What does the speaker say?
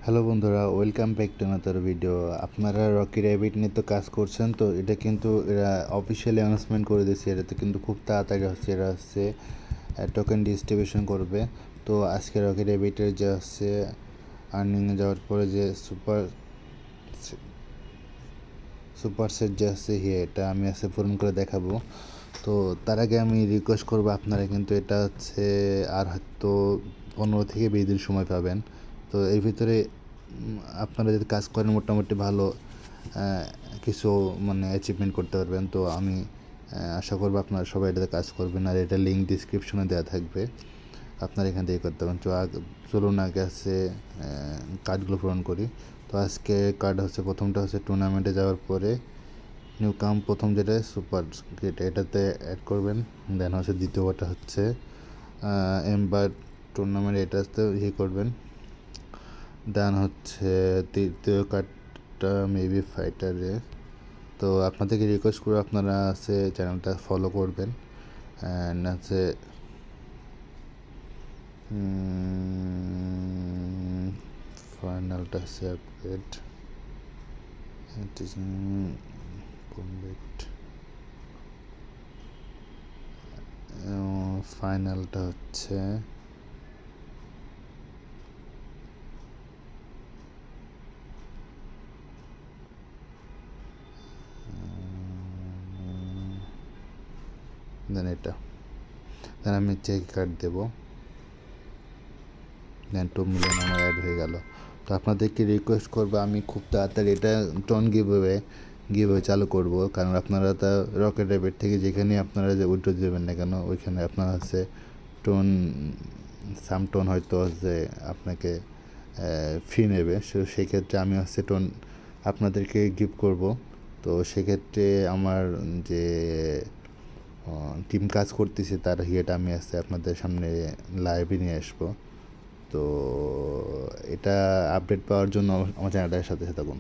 Hello বন্ধুরা, welcome back to another video. আপনারা Rocky rabbit নিয়ে তো কাজ করছেন, তো এটা কিন্তু এরা অফিসিয়ালি অ্যানাউন্সমেন্ট করে দিয়েছে। এটাতে কিন্তু খুব তাড়াতাড়ি এরা টোকেন ডিস্ট্রিবিউশন করবে। তো আজকে রকি র্যাবিটের যে হচ্ছে আর্নিংয়ে যাওয়ার পরে যে সুপার সেট যে আছে এটা আমি পূরণ করে দেখাবো। তো তার আগে আমি রিকোয়েস্ট করবো, আপনারা কিন্তু এটা আর হয়তো 15 থেকে 20 দিন সময় পাবেন। তো এর ভিতরে আপনারা যদি কাজ করেন মোটামুটি ভালো কিছু অ্যাচিভমেন্ট করতে পারবেন। তো আমি আশা করবো আপনারা সবাই এটাতে কাজ করবেন, আর এটা লিঙ্ক ডিসক্রিপশনে দেওয়া থাকবে, আপনারা এখান থেকে করতে পারেন। তো চলুন আগে কার্ডগুলো পূরণ করি। তো আজকে কার্ড প্রথমটা টুর্নামেন্টে যাওয়ার পরে নিউ কাম, প্রথম যেটা সুপার গ্রেট, এটাতে অ্যাড করবেন। দেন দ্বিতীয়টা এমবার টুর্নামেন্ট, এটাতে করবেন। দেন তৃতীয় কার্ডটা মেবি ফাইটারে। তো আপনাদেরকে রিকোয়েস্ট করবো আপনারা চ্যানেলটা ফলো করবেন। অ্যান্ড ফাইনালটা আপগ্রেড ফাইনালটা দেন দেন আমি চেক কার্ড দেবো। দেন 2 মিলিয়ন আমার অ্যাড হয়ে গেল। তো আপনাদেরকে রিকোয়েস্ট করবো, আমি খুব তাড়াতাড়ি এটা টোন গিভওয়ে চালু করব, কারণ আপনারা তা রকেট র্যাবিট থেকে যেখানে আপনারা যে উইথড্র দেবেন না কেন, ওইখানে আপনার টোন টোন হয়তো আপনাকে ফি নেবে। সেক্ষেত্রে আমি টোন আপনাদেরকে গিফট করব। তো সেক্ষেত্রে আমার যে টিম কাজ করতেছে তার আমি আপনাদের সামনে লাইভে নিয়ে আসবো। তো এটা আপডেট পাওয়ার জন্য আমার চ্যানেলটার সাথে থাকুন।